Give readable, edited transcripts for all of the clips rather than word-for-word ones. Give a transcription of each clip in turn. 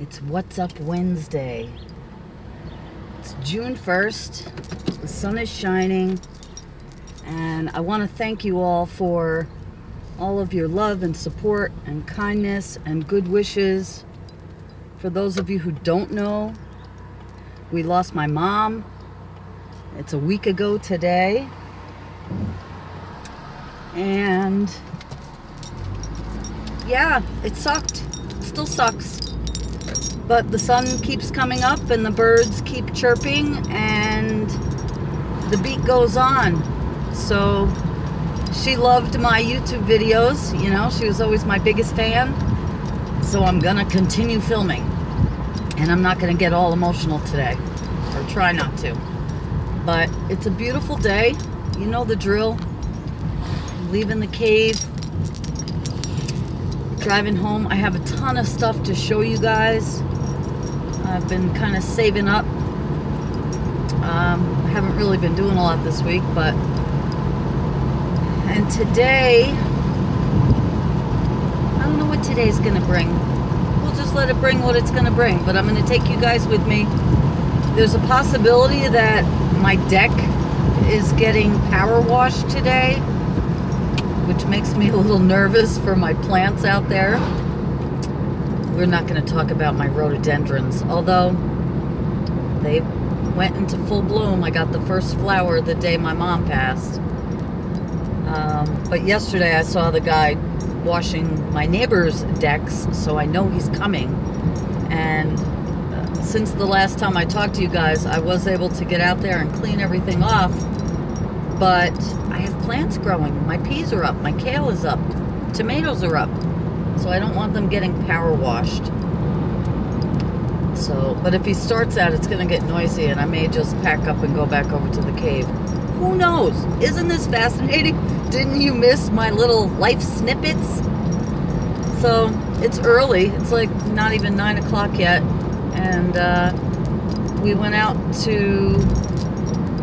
It's What's Up Wednesday. It's June 1st. The sun is shining. And I want to thank you all for all of your love and support and kindness and good wishes. For those of you who don't know, we lost my mom. It's a week ago today. And yeah, it sucked. It still sucks. But the sun keeps coming up and the birds keep chirping and the beat goes on. So she loved my YouTube videos, you know, she was always my biggest fan. So I'm gonna continue filming. And I'm not gonna get all emotional today, or try not to. But it's a beautiful day, you know the drill. I'm leaving the cave, driving home. I have a ton of stuff to show you guys. I've been kind of saving up. I haven't really been doing a lot this week, but... And today, I don't know what today's going to bring. We'll just let it bring what it's going to bring, but I'm going to take you guys with me. There's a possibility that my deck is getting power washed today, which makes me a little nervous for my plants out there. We're not going to talk about my rhododendrons, although they went into full bloom. I got the first flower the day my mom passed. But yesterday I saw the guy washing my neighbor's decks, so I know he's coming. And since the last time I talked to you guys, I was able to get out there and clean everything off. But I have plants growing. My peas are up, my kale is up, tomatoes are up. So I don't want them getting power washed. So, but if he starts out, it's going to get noisy, and I may just pack up and go back over to the cave. Who knows? Isn't this fascinating? Didn't you miss my little life snippets? So it's early. It's like not even 9 o'clock yet, and we went out to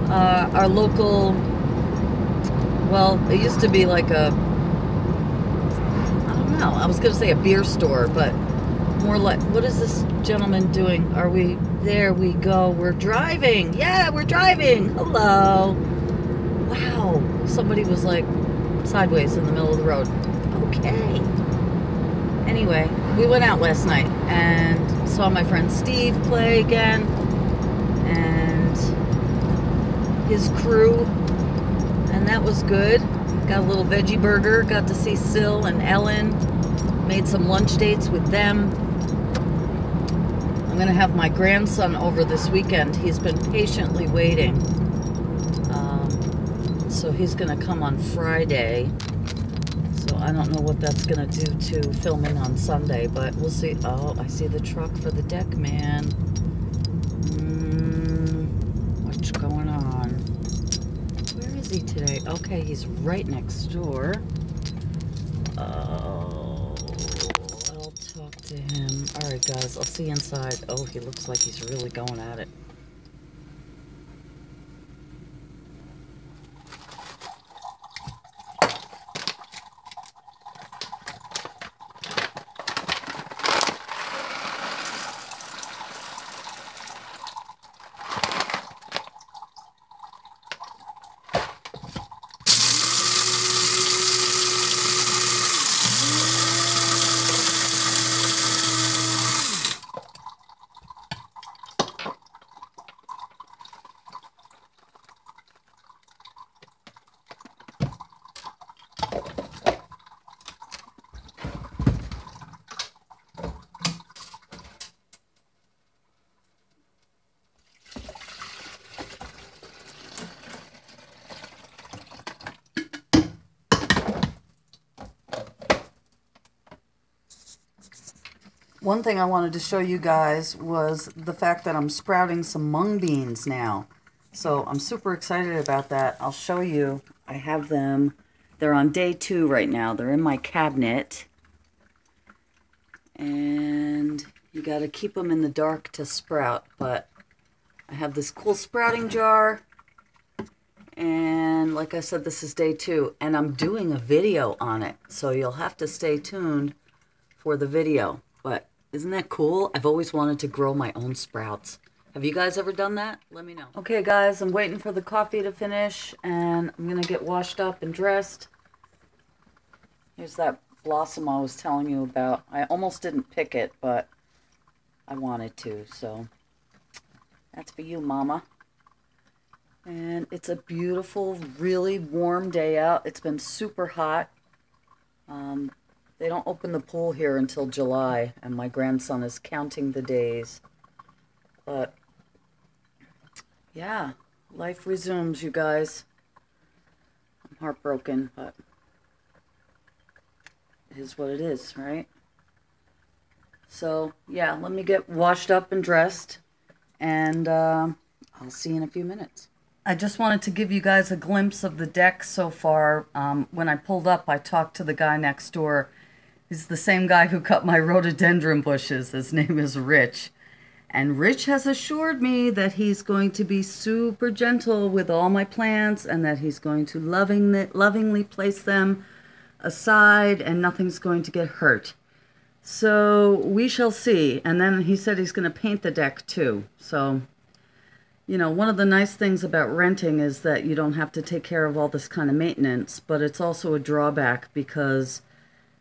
our local. Well, it used to be like a. I was going to say a beer store, but more like, what is this gentleman doing? Are we, there we go, we're driving. Yeah, we're driving. Hello. Wow. Somebody was like sideways in the middle of the road. Okay. Anyway, we went out last night and saw my friend Steve play again and his crew, and that was good. Got a little veggie burger, got to see Sil and Ellen, made some lunch dates with them. I'm going to have my grandson over this weekend. He's been patiently waiting. So he's going to come on Friday. So I don't know what that's going to do to filming on Sunday, but we'll see. Oh, I see the truck for the deck man. What's going on? Where is he today? Okay, he's right next door. Oh, I'll talk to him. Alright guys, I'll see you inside. Oh, he looks like he's really going at it. One thing I wanted to show you guys was the fact that I'm sprouting some mung beans now. So I'm super excited about that. I'll show you. I have them. They're on day 2 right now. They're in my cabinet. And you got to keep them in the dark to sprout. But I have this cool sprouting jar. And like I said, this is day 2. And I'm doing a video on it. So you'll have to stay tuned for the video. But Isn't that cool? I've always wanted to grow my own sprouts. Have you guys ever done that? Let me know. Okay, guys, I'm waiting for the coffee to finish, and I'm going to get washed up and dressed. Here's that blossom I was telling you about. I almost didn't pick it, but I wanted to, so that's for you, Mama. And it's a beautiful, really warm day out. It's been super hot. They don't open the pool here until July, and my grandson is counting the days. But, yeah, life resumes, you guys. I'm heartbroken, but it is what it is, right? So, yeah, let me get washed up and dressed, and I'll see you in a few minutes. I just wanted to give you guys a glimpse of the deck so far. When I pulled up, I talked to the guy next door. He's the same guy who cut my rhododendron bushes. His name is Rich. And Rich has assured me that he's going to be super gentle with all my plants and that he's going to lovingly place them aside and nothing's going to get hurt. So we shall see. And then he said he's going to paint the deck too. So, you know, one of the nice things about renting is that you don't have to take care of all this kind of maintenance, but it's also a drawback because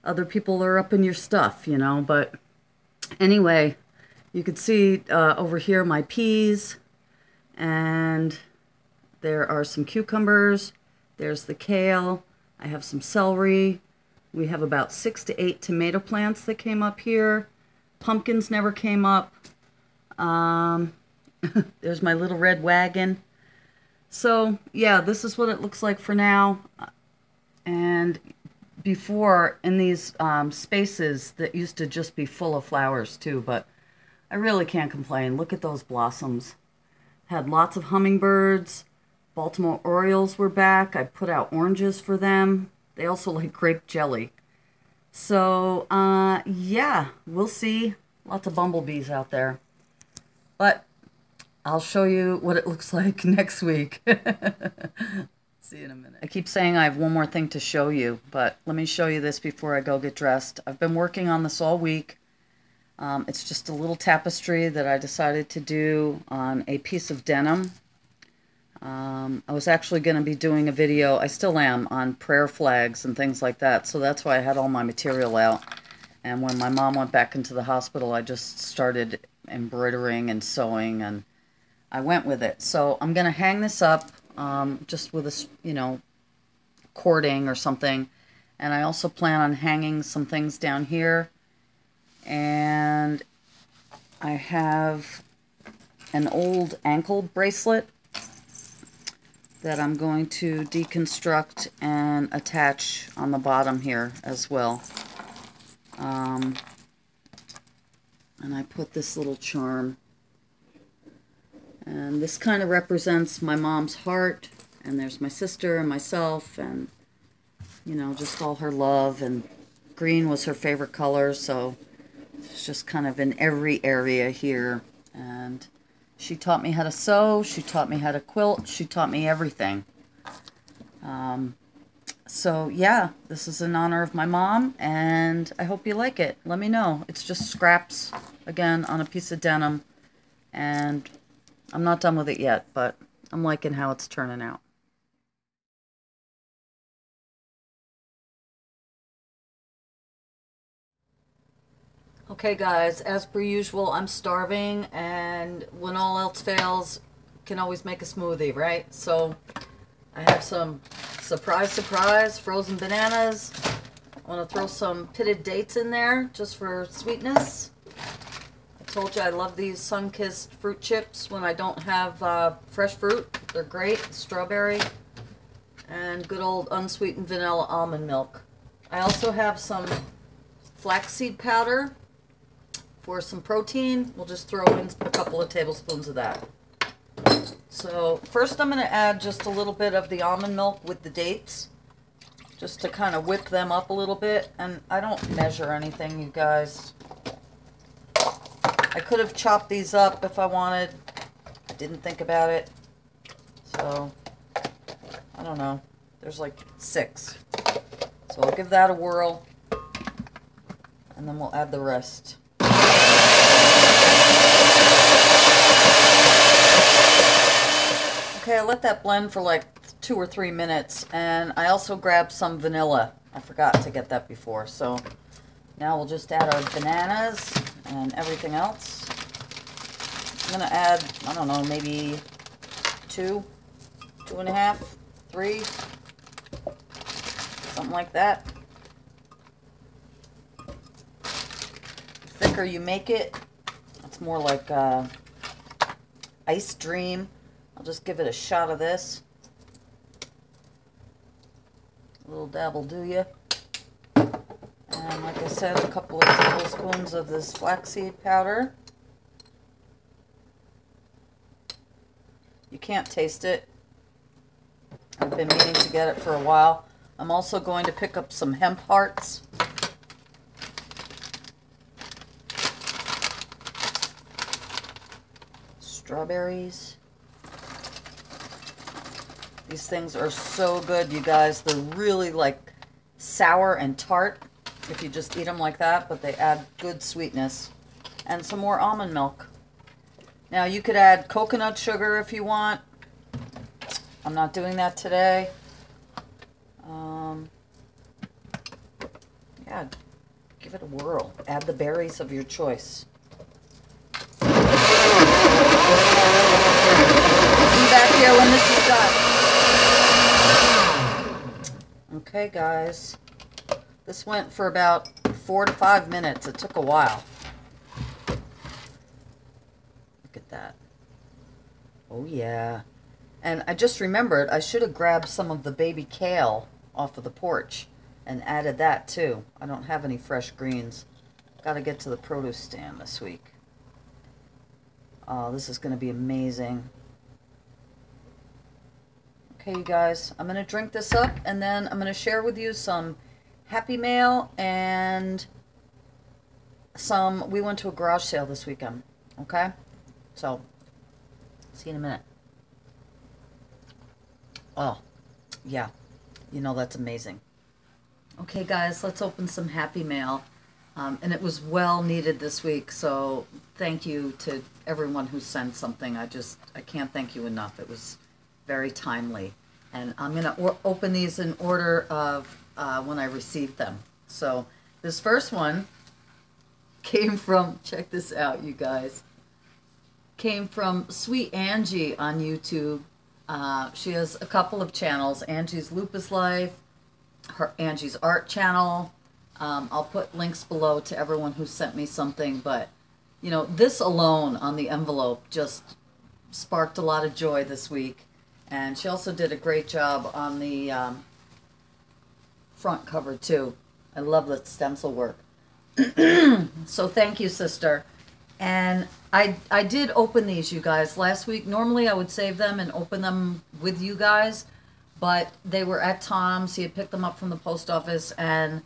other people are up in your stuff, you know. But anyway, you can see over here my peas, and there are some cucumbers. There's the kale. I have some celery. We have about 6 to 8 tomato plants that came up here. Pumpkins never came up. There's my little red wagon. So, yeah, this is what it looks like for now. And before, in these spaces that used to just be full of flowers too, but I really can't complain. Look at those blossoms. Had lots of hummingbirds. Baltimore Orioles were back. I put out oranges for them. They also like grape jelly. So, yeah, we'll see. Lots of bumblebees out there. But I'll show you what it looks like next week. See you in a minute. I keep saying I have one more thing to show you, but let me show you this before I go get dressed. I've been working on this all week. It's just a little tapestry that I decided to do on a piece of denim. I was actually going to be doing a video, I still am, on prayer flags and things like that, so that's why I had all my material out. And when my mom went back into the hospital, I just started embroidering and sewing, and I went with it. So I'm going to hang this up just with a, you know, cording or something. And I also plan on hanging some things down here. And I have an old ankle bracelet that I'm going to deconstruct and attach on the bottom here as well. And I put this little charm. And this kind of represents my mom's heart. And there's my sister and myself and, you know, just all her love. And green was her favorite color, so it's just kind of in every area here. And she taught me how to sew. She taught me how to quilt. She taught me everything. So, yeah, this is in honor of my mom, and I hope you like it. Let me know. It's just scraps, again, on a piece of denim, and I'm not done with it yet, but I'm liking how it's turning out. Okay, guys, as per usual, I'm starving, and when all else fails, can always make a smoothie, right? So I have some surprise frozen bananas. I want to throw some pitted dates in there just for sweetness. I told you I love these sun-kissed fruit chips when I don't have fresh fruit. They're great. Strawberry and good old unsweetened vanilla almond milk. I also have some flaxseed powder for some protein. We'll just throw in a couple of tablespoons of that. So first I'm going to add just a little bit of the almond milk with the dates, just to kind of whip them up a little bit. And I don't measure anything, you guys. I could have chopped these up if I wanted. I didn't think about it. So, I don't know. There's like 6. So I'll give that a whirl. And then we'll add the rest. let that blend for like 2 or 3 minutes, and I also grabbed some vanilla. I forgot to get that before, so now we'll just add our bananas and everything else. I'm gonna add, I don't know, maybe 2, 2.5, 3, something like that. The thicker you make it, it's more like Ice Dream. I'll just give it a shot of this. A little dab will do ya. And like I said, a couple of tablespoons of this flaxseed powder. You can't taste it. I've been meaning to get it for a while. I'm also going to pick up some hemp hearts. Strawberries. These things are so good, you guys. They're really like sour and tart if you just eat them like that, but they add good sweetness. And some more almond milk. Now you could add coconut sugar if you want. I'm not doing that today. Yeah, give it a whirl. Add the berries of your choice. See you back here when this is done. Okay, guys. This went for about 4 to 5 minutes. It took a while. Look at that. Oh, yeah. And I just remembered I should have grabbed some of the baby kale off of the porch and added that too. I don't have any fresh greens. Got to get to the produce stand this week. Oh, this is going to be amazing. Okay, you guys, I'm going to drink this up, and then I'm going to share with you some Happy Mail and some, we went to a garage sale this weekend, okay? So, see you in a minute. Oh, yeah, you know that's amazing. Okay, guys, let's open some Happy Mail. And it was well needed this week, so thank you to everyone who sent something. I can't thank you enough. It was very timely. And I'm going to open these in order of when I received them. So this first one came from, check this out, you guys, came from Sweet Angie on YouTube. She has a couple of channels, Angie's Lupus Life, her Angie's Art channel. I'll put links below to everyone who sent me something, but you know, this alone on the envelope just sparked a lot of joy this week. And she also did a great job on the front cover too. I love the stencil work. So thank you, sister. And I did open these, you guys, last week. Normally I would save them and open them with you guys, but they were at Tom's. He had picked them up from the post office, and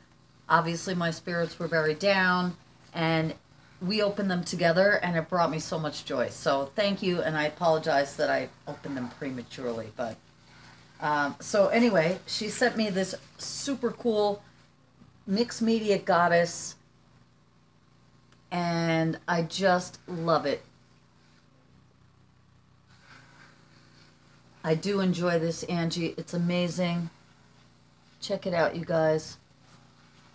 obviously my spirits were very down, and we opened them together, and it brought me so much joy. So thank you, and I apologize that I opened them prematurely. But so anyway, she sent me this super cool mixed media goddess, and I just love it. I do enjoy this, Angie. It's amazing. Check it out, you guys.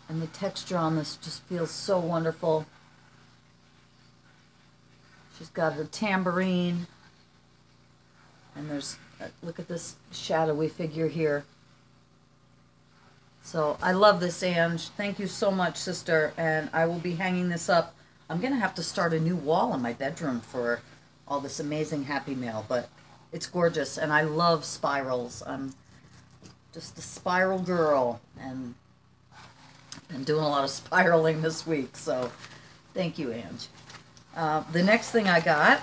And the texture on this just feels so wonderful. She's got a tambourine. And there's, look at this shadowy figure here. So I love this, Ange. Thank you so much, sister. And I will be hanging this up. I'm going to have to start a new wall in my bedroom for all this amazing Happy Mail. But it's gorgeous. And I love spirals. I'm just a spiral girl. And I'm doing a lot of spiraling this week. So thank you, Ange. The next thing I got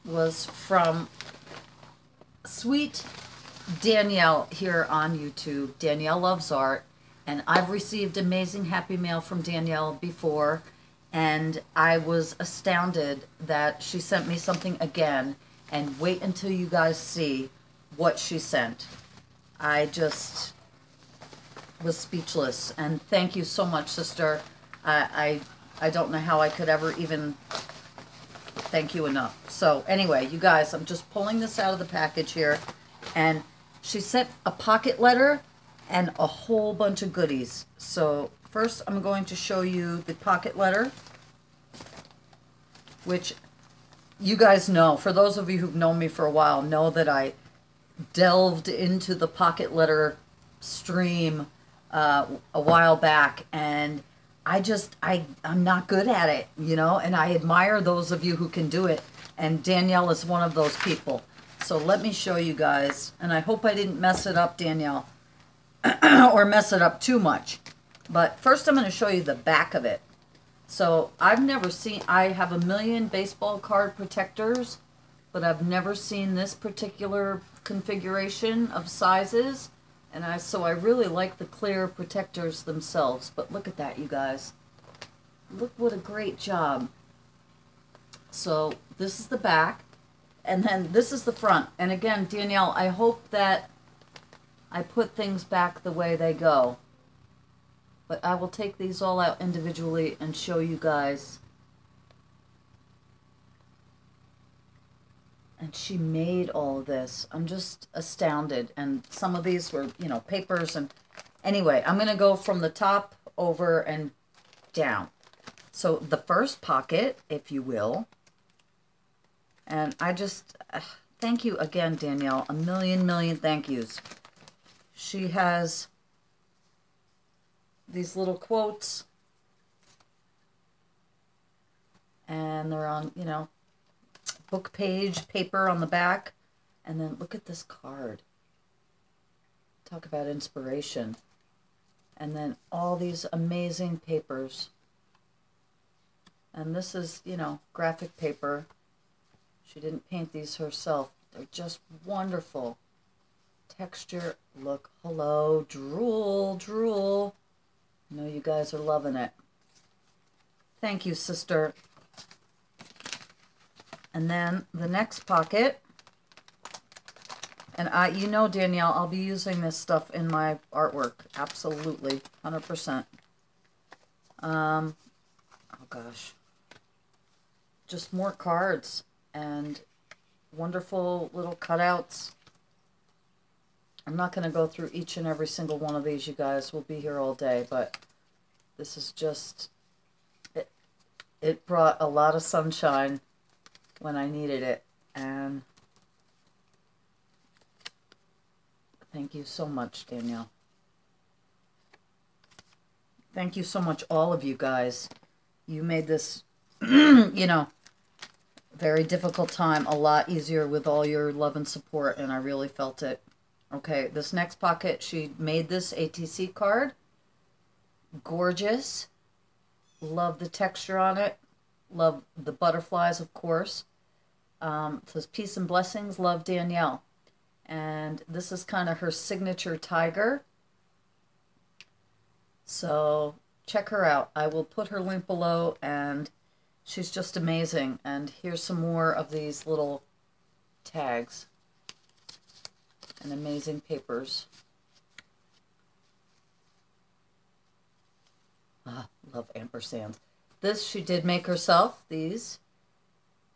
was from Sweet Danielle here on YouTube. Danielle Loves Art, and I've received amazing Happy Mail from Danielle before, and I was astounded that she sent me something again, and wait until you guys see what she sent. I just was speechless, and thank you so much, sister. I don't know how I could ever even thank you enough. So anyway, you guys, I'm just pulling this out of the package here, and she sent a pocket letter and a whole bunch of goodies. So first I'm going to show you the pocket letter, which you guys know, for those of you who've known me for a while, know that I delved into the pocket letter stream a while back, and I'm not good at it, you know, and I admire those of you who can do it, and Danielle is one of those people. So let me show you guys, and I hope I didn't mess it up, Danielle, or mess it up too much. But first I'm going to show you the back of it. So I've never seen, I have a million baseball card protectors, but I've never seen this particular configuration of sizes. And so I really like the clear protectors themselves. But look at that, you guys. Look what a great job. So this is the back, and then this is the front. And again, Danielle, I hope that I put things back the way they go. But I will take these all out individually and show you guys. And she made all of this. I'm just astounded. And some of these were, you know, papers. And anyway, I'm going to go from the top over and down. So the first pocket, if you will. And I just, thank you again, Danielle. A million thank yous. She has these little quotes, and they're on, you know, book page paper on the back. And then look at this card. Talk about inspiration. And then all these amazing papers. And this is, you know, graphic paper. She didn't paint these herself. They're just wonderful. Texture, look, hello, drool. I know you guys are loving it. Thank you, sister. And then the next pocket. And you know, Danielle, I'll be using this stuff in my artwork. Absolutely. 100%. Oh, gosh. Just more cards and wonderful little cutouts. I'm not going to go through each and every single one of these, you guys. We'll be here all day, but this is just, it brought a lot of sunshine when I needed it, and thank you so much, Danielle. Thank you so much, all of you guys. You made this, you know, very difficult time a lot easier with all your love and support, and I really felt it. Okay, this next pocket, she made this ATC card. Gorgeous. Love the texture on it. Love the butterflies, of course. It says, peace and blessings, love, Danielle. And this is kind of her signature tiger. So check her out. I will put her link below, and she's just amazing. And here's some more of these little tags and amazing papers. Ah, love ampersands. This she did make herself, these.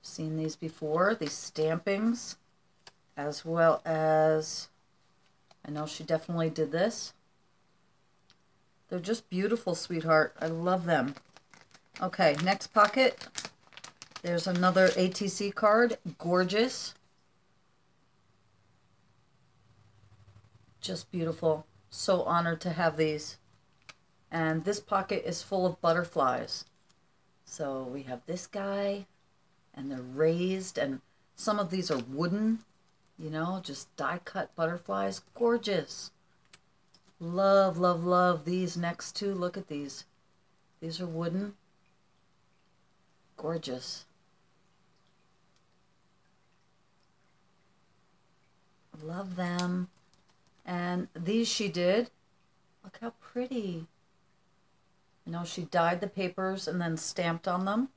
Seen these before, these stampings, as well as, I know she definitely did this. They're just beautiful, sweetheart. I love them. Okay, next pocket. There's another ATC card. Gorgeous. Just beautiful. So honored to have these. And this pocket is full of butterflies. So we have this guy, and they're raised, and some of these are wooden, you know, just die-cut butterflies. Gorgeous. Love, love, love these next two. Look at these. These are wooden. Gorgeous. Love them. And these she did. Look how pretty. You know, she dyed the papers and then stamped on them.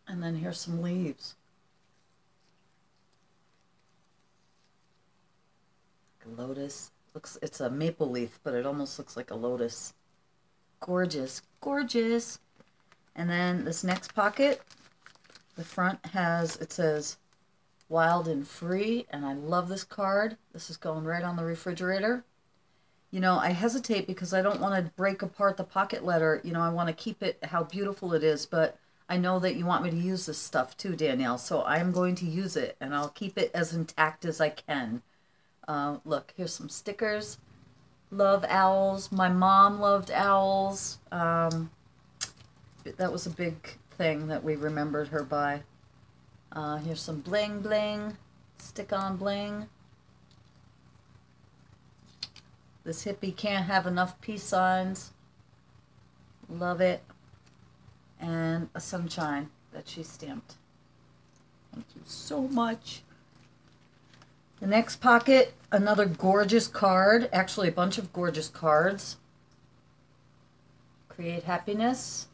And then here's some leaves. Like a lotus. Looks, it's a maple leaf, but it almost looks like a lotus. Gorgeous, gorgeous. And then this next pocket, The front has, it says, wild and free, and I love this card. This is going right on the refrigerator. You know, I hesitate because I don't want to break apart the pocket letter. You know, I want to keep it how beautiful it is, but I know that you want me to use this stuff too, Danielle, so I'm going to use it, and I'll keep it as intact as I can. Look, here's some stickers. Love owls. My mom loved owls. That was a big thing that we remembered her by. Here's some bling bling. Stick-on bling. This hippie can't have enough peace signs. Love it. And a sunshine that she stamped. Thank you so much. The next pocket, another gorgeous card. Actually, a bunch of gorgeous cards. Create happiness.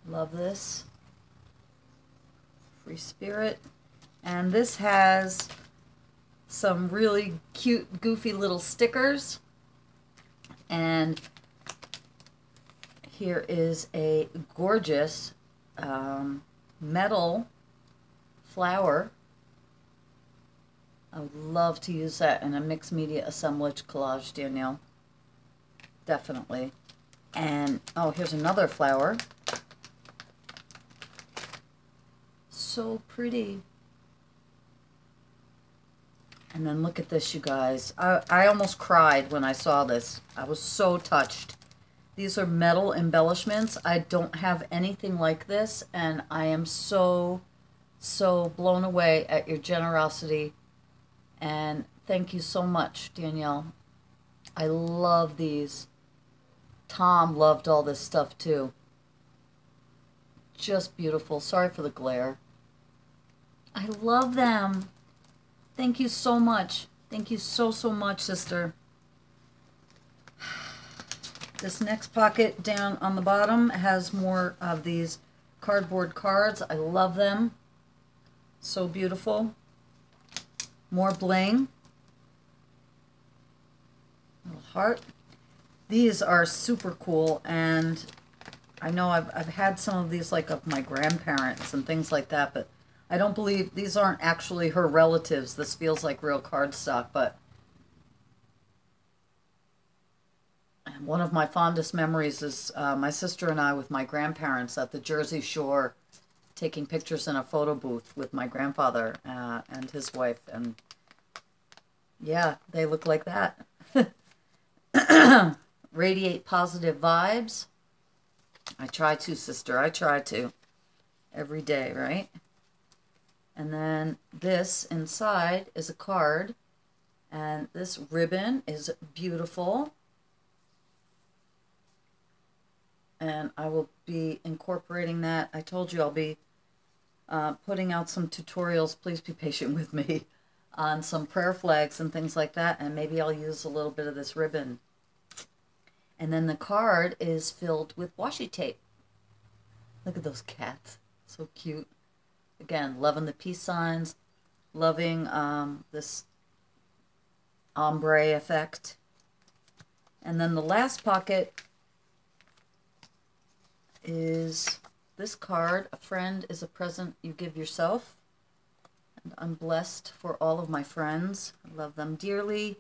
Love this. Free spirit. And this has some really cute, goofy little stickers. And here is a gorgeous metal flower. I would love to use that in a mixed media assemblage collage, Danielle. Definitely. And, oh, here's another flower. So pretty. And then look at this, you guys. I almost cried when I saw this. I was so touched. These are metal embellishments. I don't have anything like this, and I am so blown away at your generosity. And thank you so much, Danielle. I love these. Tom loved all this stuff too. Just beautiful. Sorry for the glare. I love them. Thank you so much. Thank you so much, sister. This next pocket down on the bottom has more of these cardboard cards. I love them. So beautiful. More bling. Little heart. These are super cool, and I know I've had some of these, like of my grandparents and things like that, but I don't believe these aren't actually her relatives. This feels like real cardstock, but one of my fondest memories is my sister and I with my grandparents at the Jersey Shore taking pictures in a photo booth with my grandfather and his wife. And yeah, they look like that. Radiate positive vibes. I try to, sister. I try to. Every day, right? And then this inside is a card. And this ribbon is beautiful. And I will be incorporating that. I told you I'll be putting out some tutorials. Please be patient with me on some prayer flags and things like that. And maybe I'll use a little bit of this ribbon. And then the card is filled with washi tape. Look at those cats. So cute. Again, loving the peace signs. Loving this ombre effect. And then the last pocket is this card. A friend is a present you give yourself. And I'm blessed for all of my friends. I love them dearly.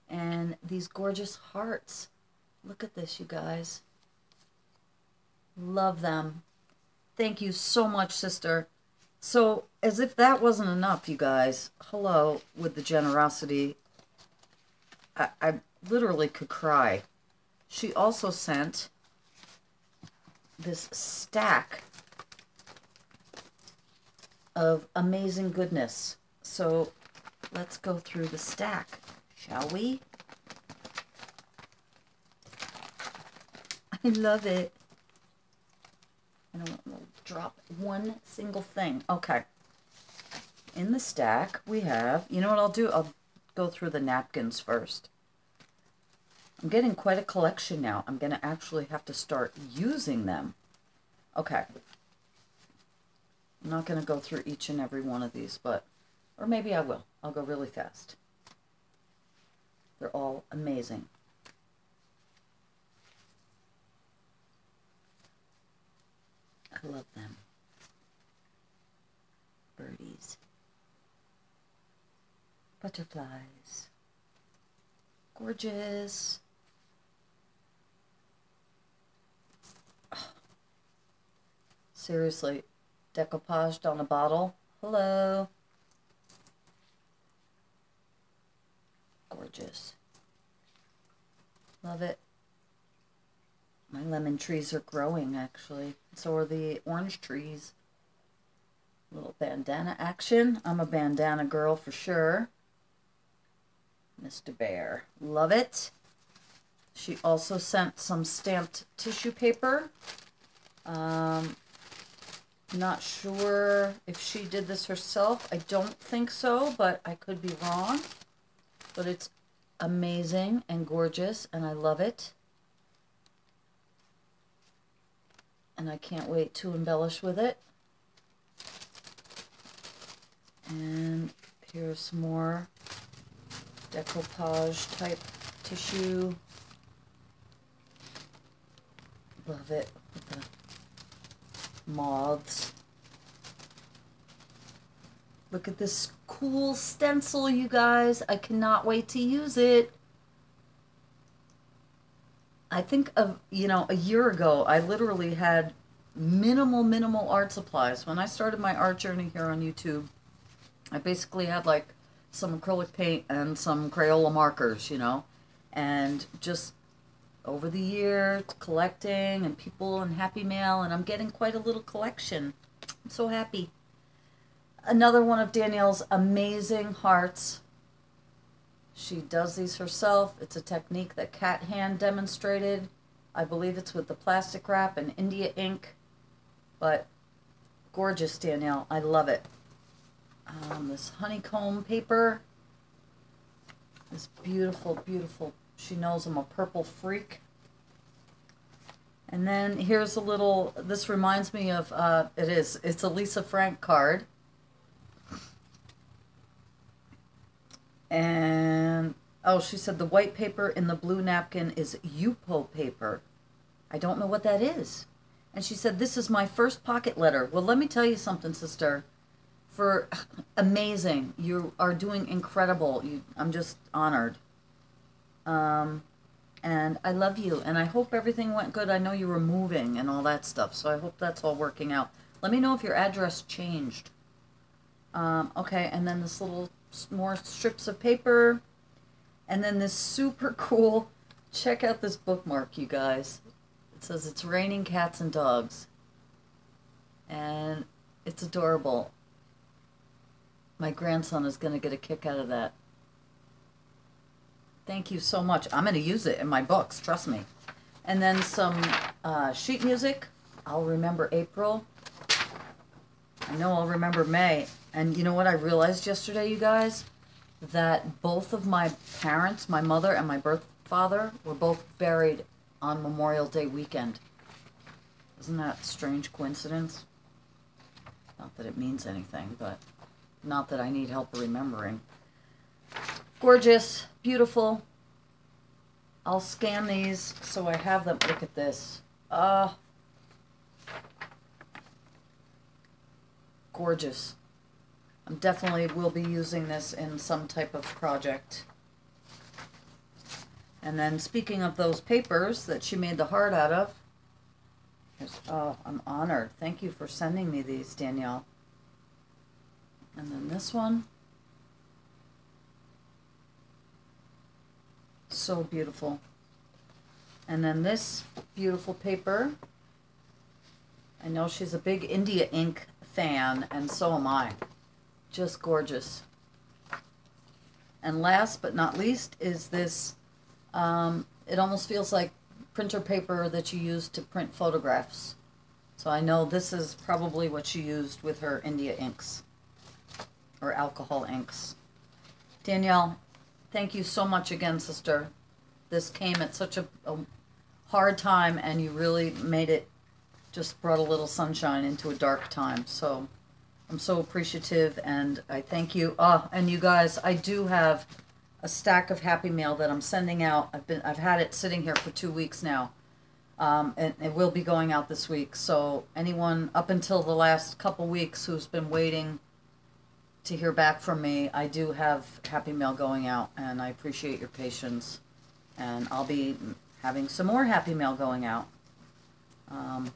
And these gorgeous hearts. Look at this, you guys. Love them. Thank you so much, sister. So, as if that wasn't enough, you guys. Hello, with the generosity. I literally could cry. She also sent this stack of amazing goodness. So, let's go through the stack, shall we? I love it. I don't want to drop one single thing. Okay. In the stack, we have, you know what I'll do? I'll go through the napkins first. I'm getting quite a collection now. I'm going to actually have to start using them. Okay. I'm not going to go through each and every one of these, but, or maybe I will. I'll go really fast. They're all amazing. I love them. Birdies. Butterflies. Gorgeous. Oh. Seriously, decoupaged on a bottle. Hello. Gorgeous. Love it. My lemon trees are growing, actually. So are the orange trees. Little bandana action. I'm a bandana girl for sure. Mr. Bear. Love it. She also sent some stamped tissue paper. Not sure if she did this herself. I don't think so, but I could be wrong. But it's amazing and gorgeous, and I love it. And I can't wait to embellish with it. And here's some more decoupage type tissue. Love it with the moths. Look at this cool stencil, you guys. I cannot wait to use it. I think of, you know, a year ago, I literally had minimal art supplies. When I started my art journey here on YouTube, I basically had like some acrylic paint and some Crayola markers, you know, and just over the years collecting and people and Happy Mail, and I'm getting quite a little collection. I'm so happy. Another one of Danielle's amazing hearts. She does these herself. It's a technique that Cat Hand demonstrated. I believe it's with the plastic wrap and India ink, but gorgeous, Danielle. I love it. This honeycomb paper. This beautiful, beautiful. She knows I'm a purple freak. And then here's a little, this reminds me of, it's a Lisa Frank card. And, oh, she said the white paper in the blue napkin is Yupo paper. I don't know what that is. And she said, this is my first pocket letter. Well, let me tell you something, sister. For amazing. You are doing incredible. I'm just honored. And I love you. And I hope everything went good. I know you were moving and all that stuff. So I hope that's all working out. Let me know if your address changed. Okay, and then this little more strips of paper. And then this super cool, check out this bookmark, you guys. It says, it's raining cats and dogs. And it's adorable. My grandson is going to get a kick out of that. Thank you so much. I'm going to use it in my books, trust me. And then some sheet music. I'll remember April. I know I'll remember May. And you know what I realized yesterday, you guys? That both of my parents, my mother and my birth father, were both buried on Memorial Day weekend. Isn't that a strange coincidence? Not that it means anything, but not that I need help remembering. Gorgeous, beautiful. I'll scan these so I have them. Look at this. Gorgeous. I definitely will be using this in some type of project. And then speaking of those papers that she made the heart out of, oh, I'm honored. Thank you for sending me these, Danielle. And then this one. So beautiful. And then this beautiful paper. I know she's a big India ink fan, and so am I. Just gorgeous. And last but not least is this, it almost feels like printer paper that you use to print photographs. So I know this is probably what she used with her India inks, or alcohol inks. Danielle, thank you so much again, sister. This came at such a hard time, and you really made it, just brought a little sunshine into a dark time. So I'm so appreciative, and I thank you. And you guys, I do have a stack of Happy Mail that I'm sending out. I've had it sitting here for 2 weeks now. And it will be going out this week. So anyone up until the last couple weeks who's been waiting to hear back from me, I do have Happy Mail going out, and I appreciate your patience. And I'll be having some more Happy Mail going out. I'm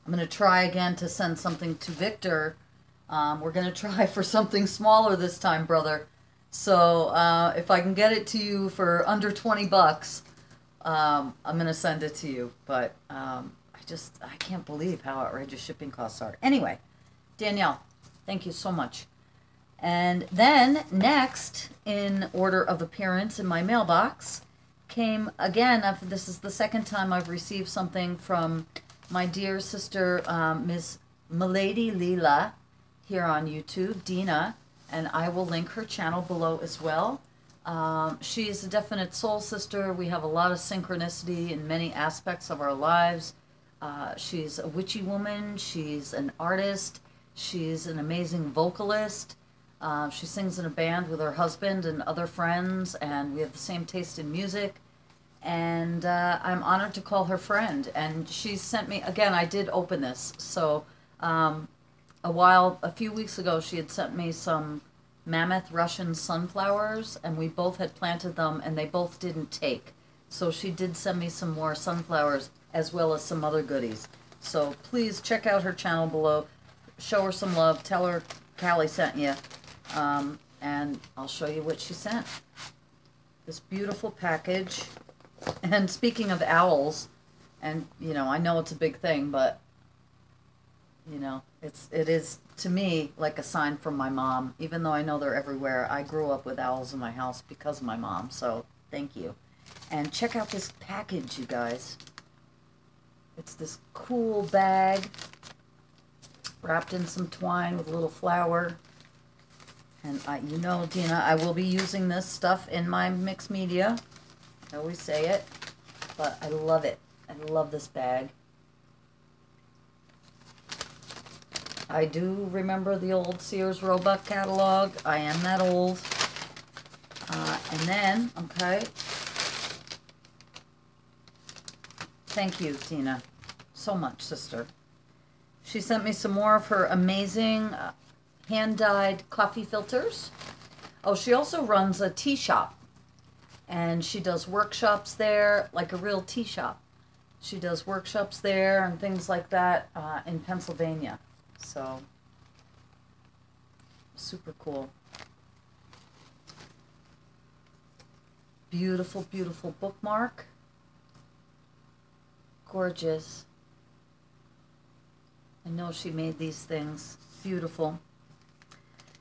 going to try again to send something to Victor. We're going to try for something smaller this time, brother. So if I can get it to you for under 20 bucks, I'm going to send it to you. But I can't believe how outrageous shipping costs are. Anyway, Danielle, thank you so much. And then next in order of appearance in my mailbox came, again, this is the second time I've received something from my dear sister, Miss Milady Leela, here on YouTube, Dina, and I will link her channel below as well. She is a definite soul sister. We have a lot of synchronicity in many aspects of our lives. She's a witchy woman. She's an artist. She's an amazing vocalist. She sings in a band with her husband and other friends, and we have the same taste in music. And I'm honored to call her friend. And she sent me, again, I did open this. So a few weeks ago, she had sent me some mammoth Russian sunflowers, and we both had planted them, and they both didn't take. So she did send me some more sunflowers, as well as some other goodies. So please check out her channel below. Show her some love. Tell her Cali sent you. And I'll show you what she sent. This beautiful package. And speaking of owls, and, you know, I know it's a big thing, but, you know, it is, to me, like a sign from my mom. Even though I know they're everywhere, I grew up with owls in my house because of my mom, so thank you. And check out this package, you guys. It's this cool bag wrapped in some twine with a little flower. And you know, Dina, I will be using this stuff in my mixed media. I always say it, but I love it. I love this bag. I do remember the old Sears Roebuck catalog. I am that old. And then, okay. Thank you, Tina, so much, sister. She sent me some more of her amazing hand-dyed coffee filters. Oh, she also runs a tea shop. And she does workshops there, like a real tea shop. She does workshops there and things like that in Pennsylvania. So, super cool. Beautiful, beautiful bookmark. Gorgeous. I know she made these things. Beautiful.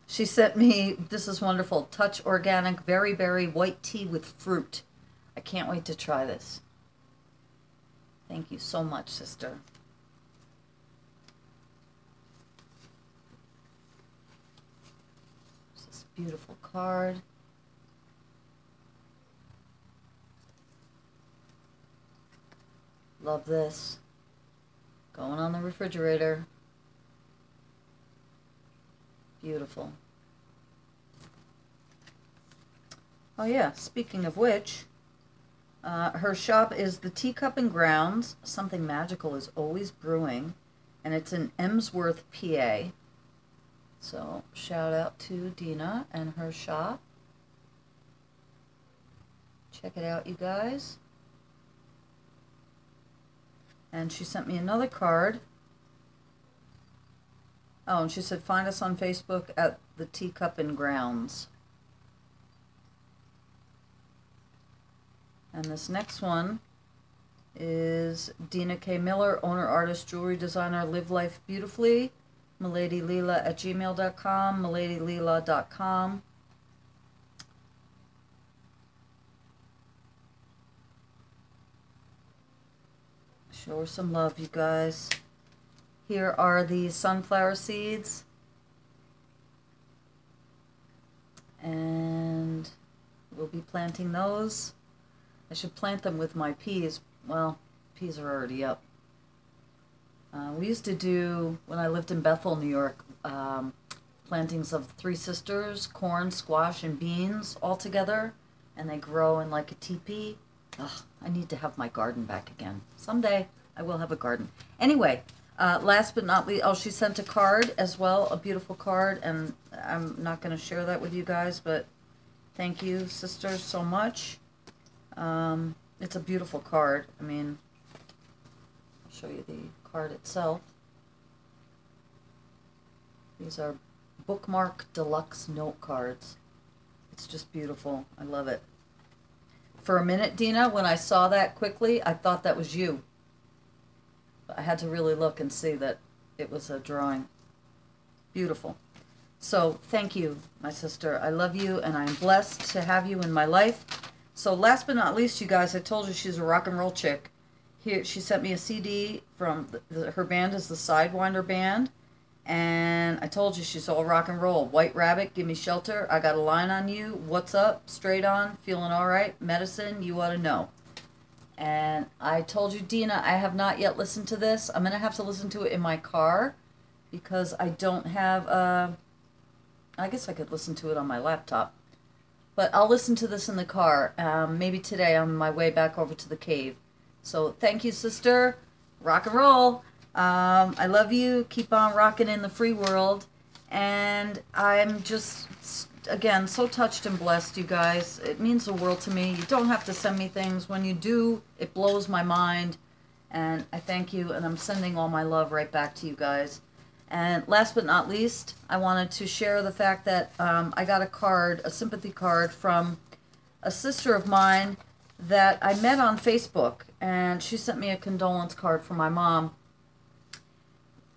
She sent me, this is wonderful, Touch Organic Very Berry White Tea with Fruit. I can't wait to try this. Thank you so much, sister. This beautiful card. Love this. Going on the refrigerator. Beautiful. Oh yeah, speaking of which, her shop is the Teacup and Grounds. Something magical is always brewing, and it's in Emsworth, PA. So shout out to Dina and her shop. Check it out, you guys. And she sent me another card. Oh, and she said, find us on Facebook at the Teacup and Grounds. And this next one is Dina K. Miller, owner, artist, jewelry designer, Live Life Beautifully. MiladyLeela@gmail.com, MiladyLeela.com. Show her some love, you guys. Here are the sunflower seeds. And we'll be planting those. I should plant them with my peas. Well, peas are already up. We used to do, when I lived in Bethel, New York, plantings of three sisters, corn, squash, and beans all together. And they grow in like a teepee. Ugh, I need to have my garden back again. Someday I will have a garden. Anyway, last but not least, oh, she sent a card as well, a beautiful card, and I'm not going to share that with you guys, but thank you, sister, so much. It's a beautiful card. I mean, I'll show you the card itself. These are bookmark deluxe note cards. It's just beautiful. I love it. For a minute, Dina, when I saw that quickly, I thought that was you. But I had to really look and see that it was a drawing. Beautiful. So thank you, my sister. I love you, and I'm blessed to have you in my life. So last but not least, you guys, I told you she's a rock and roll chick. Here, she sent me a CD from, her band is the Sidewinder Band. And I told you she's all rock and roll. White Rabbit, Give Me Shelter, I Got a Line on You, What's Up, Straight On, Feeling Alright, Medicine, You Ought to Know. And I told you, Dina, I have not yet listened to this. I'm going to have to listen to it in my car because I don't have, I guess I could listen to it on my laptop. But I'll listen to this in the car, maybe today on my way back over to the cave. So thank you, sister. Rock and roll. I love you. Keep on rocking in the free world. And I'm just, again, so touched and blessed, you guys. It means the world to me. You don't have to send me things. When you do, it blows my mind. And I thank you, and I'm sending all my love right back to you guys. And last but not least, I wanted to share the fact that I got a card, a sympathy card from a sister of mine that I met on Facebook. And she sent me a condolence card for my mom.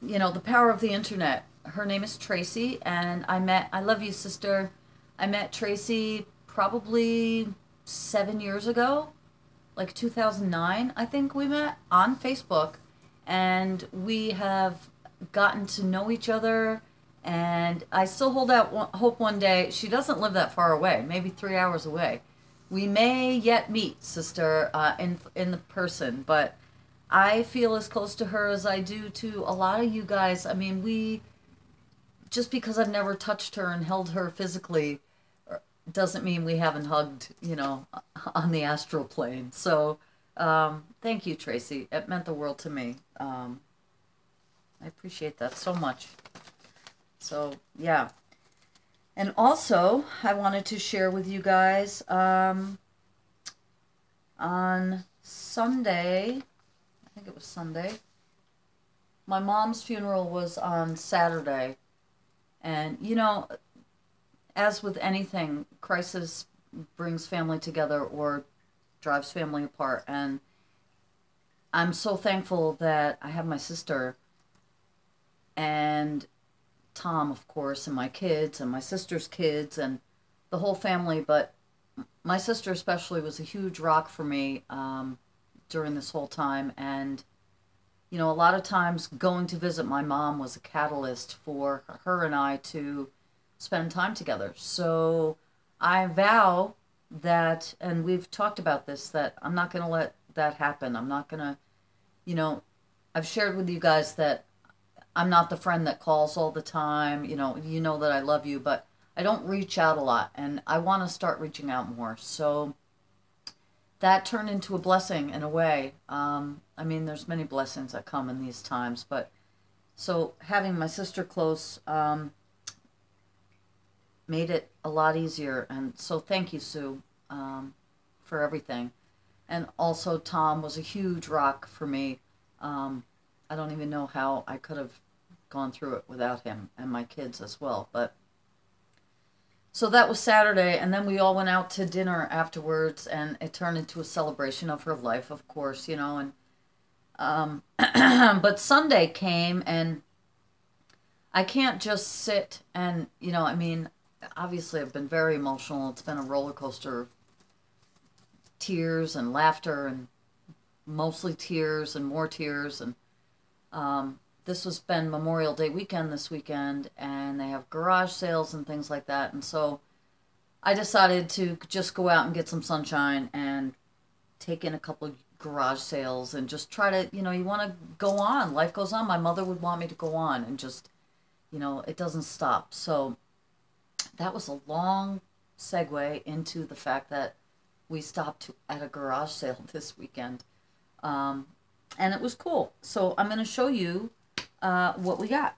You know, the power of the internet. Her name is Tracy, and I love you, sister. I met Tracy probably 7 years ago, like 2009, I think we met on Facebook, and we have gotten to know each other, and I still hold out hope one day. She doesn't live that far away, maybe 3 hours away. We may yet meet, sister, in the person, but I feel as close to her as I do to a lot of you guys. I mean, just because I've never touched her and held her physically doesn't mean we haven't hugged, you know, on the astral plane. So thank you, Tracy. It meant the world to me. I appreciate that so much. So, yeah. And also, I wanted to share with you guys on Sunday, I think it was Sunday, my mom's funeral was on Saturday. And, you know, as with anything, crisis brings family together or drives family apart. And I'm so thankful that I have my sister and Tom, of course, and my kids and my sister's kids and the whole family. But my sister especially was a huge rock for me during this whole time. And, you know, a lot of times going to visit my mom was a catalyst for her and I to spend time together. So I vow that, and we've talked about this, that I'm not going to let that happen. I'm not going to, you know, I've shared with you guys that I'm not the friend that calls all the time. You know that I love you, but I don't reach out a lot, and I want to start reaching out more. So that turned into a blessing in a way. I mean, there's many blessings that come in these times, but so having my sister close made it a lot easier. And so thank you, Sue, for everything. And also Tom was a huge rock for me. I don't even know how I could have gone through it without him, and my kids as well. But so that was Saturday, and then we all went out to dinner afterwards, and it turned into a celebration of her life, of course, you know. And but Sunday came, and I can't just sit and, you know, I mean, obviously I've been very emotional. It's been a roller coaster of tears and laughter, and mostly tears and more tears. And this has been Memorial Day weekend this weekend, and they have garage sales and things like that. And so I decided to just go out and get some sunshine and take in a couple of garage sales and just try to, you know, you want to go on. Life goes on. My mother would want me to go on, and just, you know, it doesn't stop. So that was a long segue into the fact that We stopped at a garage sale this weekend, and it was cool. So I'm going to show you what we got.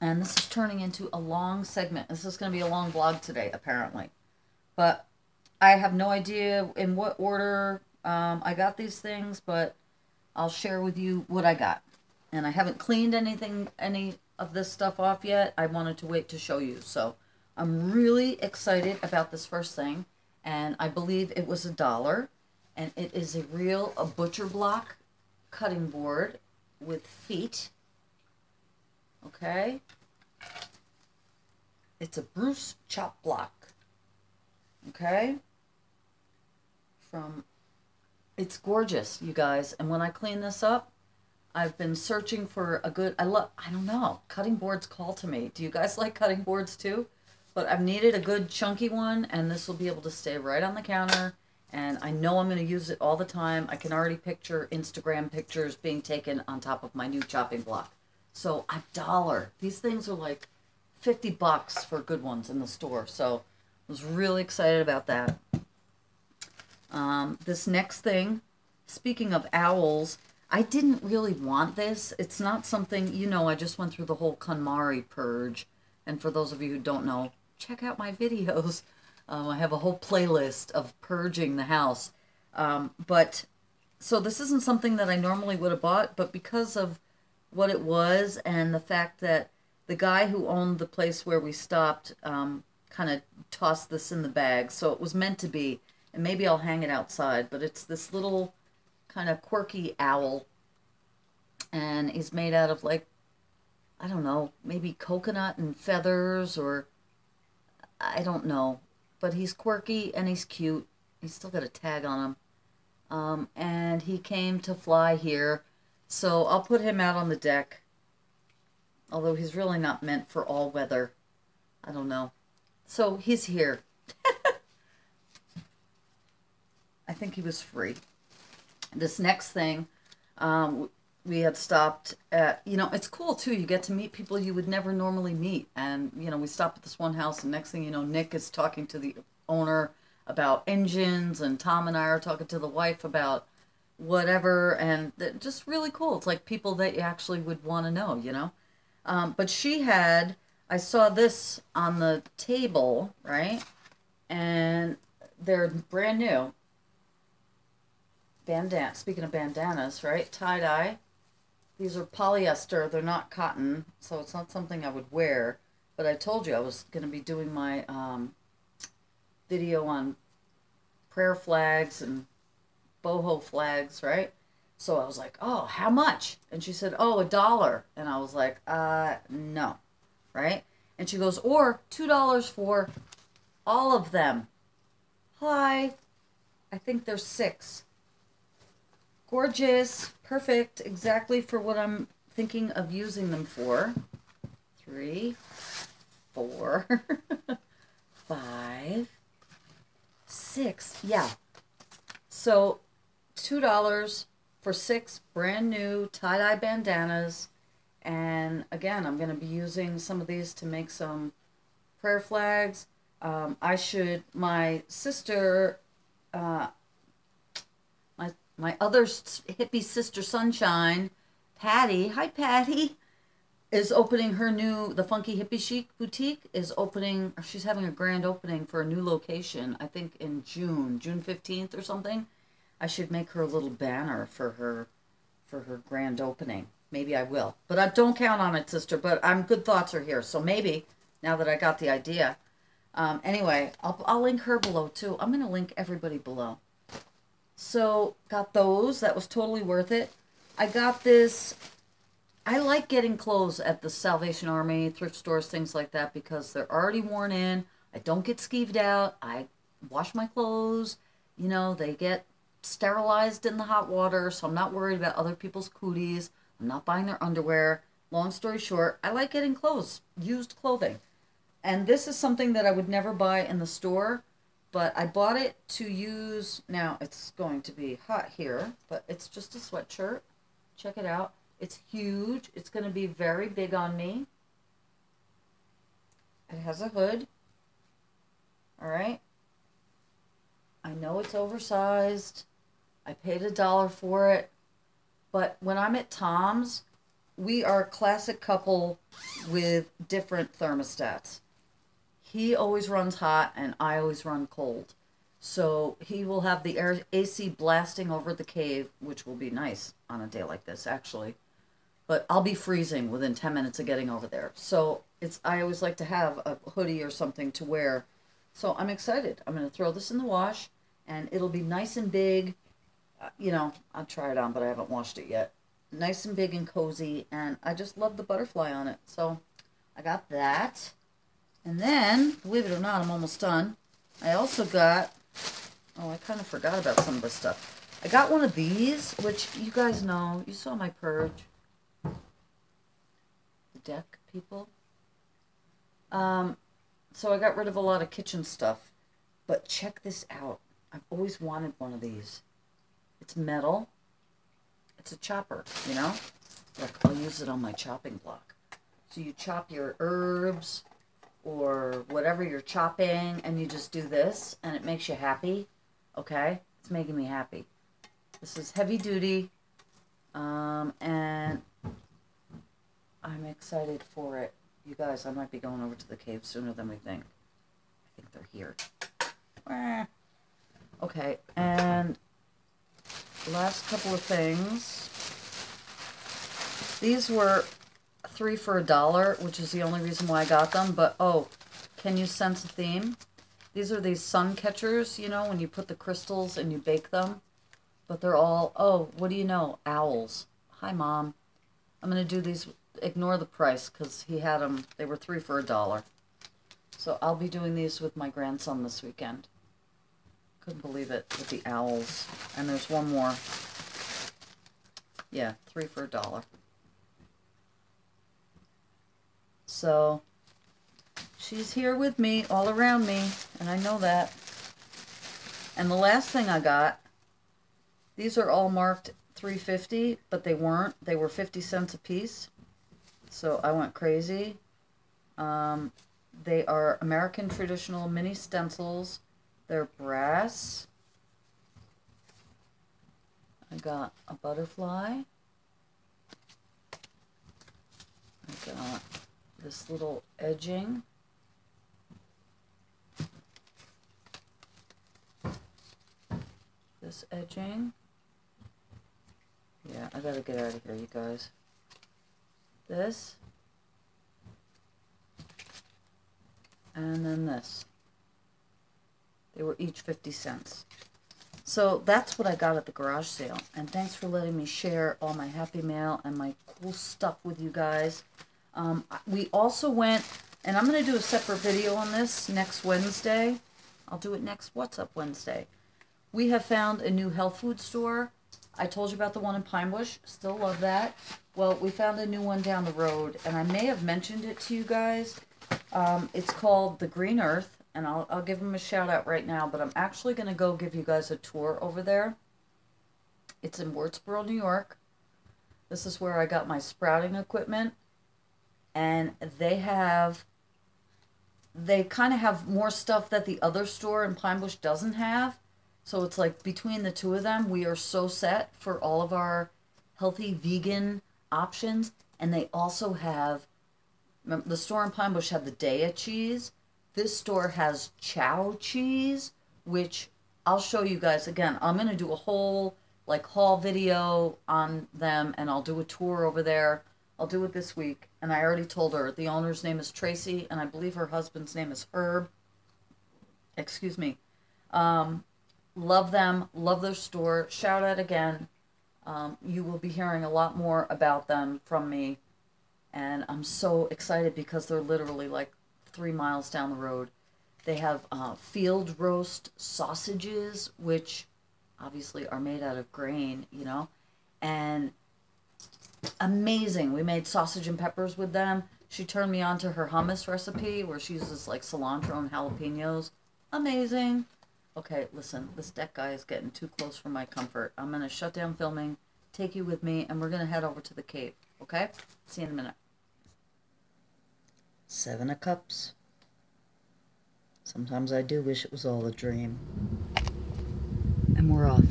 And this is turning into a long segment. This is going to be a long vlog today, apparently. But I have no idea in what order I got these things, but I'll share with you what I got. And I haven't cleaned any of this stuff off yet. I wanted to wait to show you. So I'm really excited about this first thing. And I believe it was $1. And it is a butcher block cutting board with feet. Okay. It's a Bruce chop block. Okay. It's gorgeous, you guys. And when I clean this up, I've been searching for a good, I don't know, cutting boards call to me. Do you guys like cutting boards too? But I've needed a good chunky one, and this will be able to stay right on the counter. And I know I'm going to use it all the time. I can already picture Instagram pictures being taken on top of my new chopping block. So $1. These things are like $50 for good ones in the store. So I was really excited about that. This next thing, speaking of owls, I didn't really want this. It's not something, you know, I just went through the whole KonMari purge. And for those of you who don't know, check out my videos. I have a whole playlist of purging the house. So this isn't something that I normally would have bought, but because of what it was and the fact that the guy who owned the place where we stopped kind of tossed this in the bag. So it was meant to be, and maybe I'll hang it outside, but it's this little kind of quirky owl, and he's made out of, like, I don't know, maybe coconut and feathers, or I don't know, but he's quirky and he's cute. He's still got a tag on him, and he came to fly here, so I'll put him out on the deck, although he's really not meant for all weather. I don't know. So he's here. I think he was free. This next thing, we had stopped at, you know, it's cool too. You get to meet people you would never normally meet. And, you know, we stopped at this one house, and next thing you know, Nick is talking to the owner about engines, and Tom and I are talking to the wife about whatever. And just really cool. It's like people that you actually would want to know, you know. But she had, I saw this on the table, right? And they're brand new. Bandana. Speaking of bandanas, right? Tie-dye. These are polyester. They're not cotton, so it's not something I would wear. But I told you I was going to be doing my video on prayer flags and boho flags, right? So I was like, oh, how much? And she said, oh, $1. And I was like, no, right? And she goes, or $2 for all of them. Hi. I think there's 6. Gorgeous. Perfect. Exactly for what I'm thinking of using them for. 3, 4, 5, 6. Yeah. So $2 for 6 brand new tie-dye bandanas. And again, I'm going to be using some of these to make some prayer flags. My sister, my other hippie sister Sunshine, Patty, hi Patty, is opening her the Funky Hippie Chic boutique is opening, she's having a grand opening for a new location, I think in June 15th or something. I should make her a little banner for her grand opening. Maybe I will. But I don't count on it, sister, but good thoughts are here. So maybe, now that I got the idea. Anyway, I'll link her below too. I'm going to link everybody below. So, got those. That was totally worth it. I got this. I like getting clothes at the Salvation Army, thrift stores, things like that, because they're already worn in. I don't get skeeved out. I wash my clothes. You know, they get sterilized in the hot water, so I'm not worried about other people's cooties. I'm not buying their underwear. Long story short, I like getting clothes, used clothing. And this is something that I would never buy in the store. But I bought it to use, now it's going to be hot here, but it's just a sweatshirt. Check it out. It's huge. It's going to be very big on me. It has a hood. All right. I know it's oversized. I paid $1 for it. But when I'm at Tom's, we are a classic couple with different thermostats. He always runs hot and I always run cold. So he will have the AC blasting over the cave, which will be nice on a day like this, actually. But I'll be freezing within 10 minutes of getting over there. So I always like to have a hoodie or something to wear. So I'm excited. I'm going to throw this in the wash, and it'll be nice and big. You know, I'll try it on, but I haven't washed it yet. Nice and big and cozy, and I just love the butterfly on it. So I got that. And then, believe it or not, I'm almost done. I also got, oh, I kind of forgot about some of this stuff. I got one of these, which you guys know. You saw my purge. The deck, people. So I got rid of a lot of kitchen stuff. But check this out. I've always wanted one of these. It's metal. It's a chopper, you know? Look, I'll use it on my chopping block. So you chop your herbs or whatever you're chopping, and you just do this, and it makes you happy. Okay? It's making me happy. This is heavy duty, and I'm excited for it. You guys, I might be going over to the cave sooner than we think. I think they're here. Okay, and last couple of things. These were 3 for $1, which is the only reason why I got them. But, oh, can you sense a theme? These are these sun catchers, you know, when you put the crystals and you bake them. But they're all, oh, what do you know? Owls. Hi, Mom. I'm going to do these, ignore the price, because he had them, they were 3 for $1. So I'll be doing these with my grandson this weekend. Couldn't believe it, with the owls. And there's one more. Yeah, 3 for $1. So, she's here with me, all around me, and I know that. And the last thing I got, these are all marked $3.50, but they weren't. They were 50 cents a piece. So I went crazy. They are American traditional mini stencils. They're brass. I got a butterfly. I got this little edging. This edging. Yeah, I gotta get out of here, you guys. This. And then this. They were each 50 cents. So that's what I got at the garage sale. And thanks for letting me share all my happy mail and my cool stuff with you guys. We also went, and I'm going to do a separate video on this next Wednesday. I'll do it next What's Up Wednesday. We have found a new health food store. I told you about the one in Pine Bush. Still love that. Well, we found a new one down the road, and I may have mentioned it to you guys. It's called The Green Earth, and I'll give them a shout out right now, but I'm actually going to go give you guys a tour over there. It's in Wurtsboro, New York. This is where I got my sprouting equipment, and they kind of have more stuff that the other store in Pine Bush doesn't have. So it's like between the two of them, we are so set for all of our healthy vegan options. And they also have, the store in Pine Bush had the Daya cheese. This store has Chow cheese, which I'll show you guys again. I'm going to do a whole like haul video on them, and I'll do a tour over there. I'll do it this week. And I already told her the owner's name is Tracy, and I believe her husband's name is Herb. Excuse me. Love them. Love their store. Shout out again. You will be hearing a lot more about them from me. And I'm so excited because they're literally like 3 miles down the road. They have field roast sausages, which obviously are made out of grain, you know. And amazing. We made sausage and peppers with them. She turned me on to her hummus recipe where she uses like cilantro and jalapenos. Amazing. Okay, listen, this deck guy is getting too close for my comfort. I'm going to shut down filming, take you with me, and we're going to head over to the cave, okay? See you in a minute. 7 of Cups. Sometimes I do wish it was all a dream. off.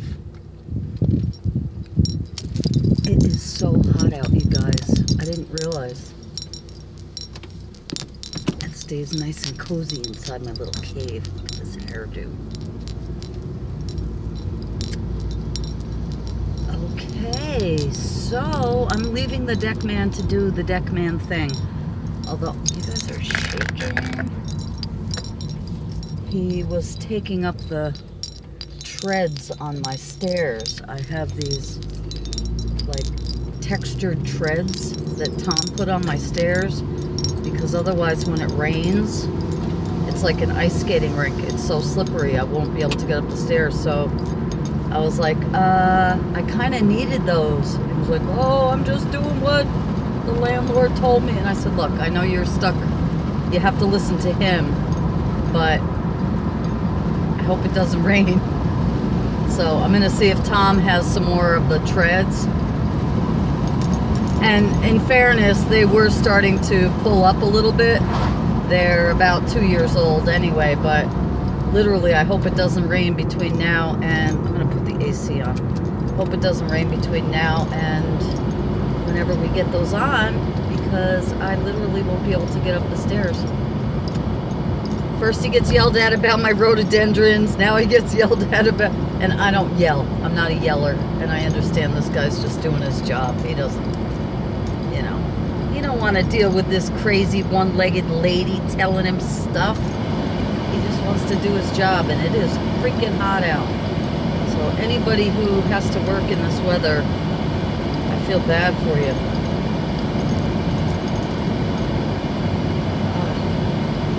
It is so hot out, you guys. I didn't realize. It stays nice and cozy inside my little cave. Look at this hairdo. Okay, so I'm leaving the deck man to do the deck man thing. Although you guys are shaking. He was taking up the treads on my stairs. I have these like textured treads that Tom put on my stairs because otherwise when it rains, it's like an ice skating rink. It's so slippery I won't be able to get up the stairs. So I was like, I kind of needed those. He was like, oh, I'm just doing what the landlord told me. And I said, look, I know you're stuck. You have to listen to him, but I hope it doesn't rain. So I'm going to see if Tom has some more of the treads. And in fairness, they were starting to pull up a little bit. They're about 2 years old anyway, but literally, I hope it doesn't rain between now and... I'm going to put the AC on. Hope it doesn't rain between now and whenever we get those on, because I literally won't be able to get up the stairs. First he gets yelled at about my rhododendrons. Now he gets yelled at about... And I don't yell. I'm not a yeller. And I understand this guy's just doing his job. He doesn't... You know. He don't want to deal with this crazy one-legged lady telling him stuff. He just wants to do his job, and it is freaking hot out. So anybody who has to work in this weather, I feel bad for you.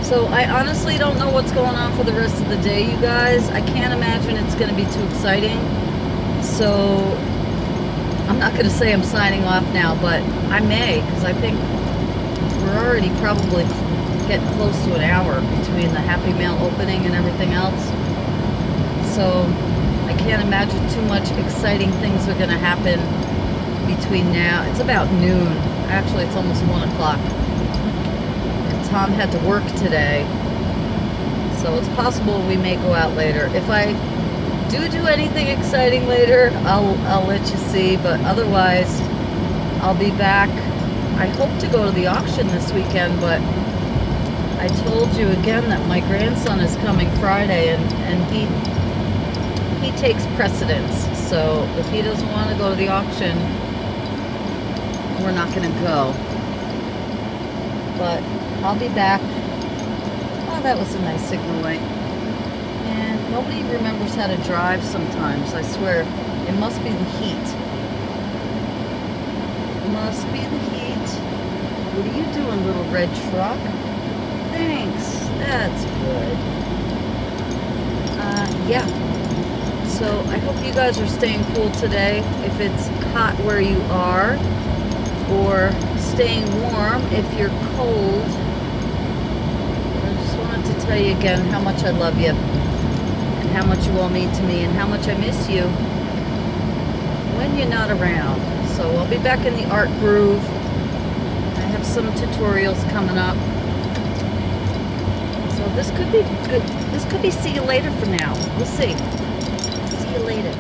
So I honestly don't know what's going on for the rest of the day, you guys. I can't imagine it's going to be too exciting. So I'm not going to say I'm signing off now, but I may, because I think we're already probably getting close to an hour between the Happy Mail opening and everything else. So I can't imagine too much exciting things are going to happen between now. It's about noon. Actually, it's almost 1 o'clock. Tom had to work today, so it's possible we may go out later. If I do anything exciting later, I'll let you see, but otherwise I'll be back. I hope to go to the auction this weekend, but I told you again that my grandson is coming Friday, and he takes precedence. So if he doesn't want to go to the auction, we're not going to go. But I'll be back. Oh, that was a nice signal light. And nobody remembers how to drive sometimes. I swear, it must be the heat. It must be the heat. What are you doing, little red truck? Thanks. That's good. Yeah. So I hope you guys are staying cool today. If it's hot where you are, or staying warm if you're cold. I just wanted to tell you again how much I love you, and how much you all mean to me, and how much I miss you when you're not around. So I'll be back in the art groove. I have some tutorials coming up. So this could be good. This could be see you later for now. We'll see. See you later.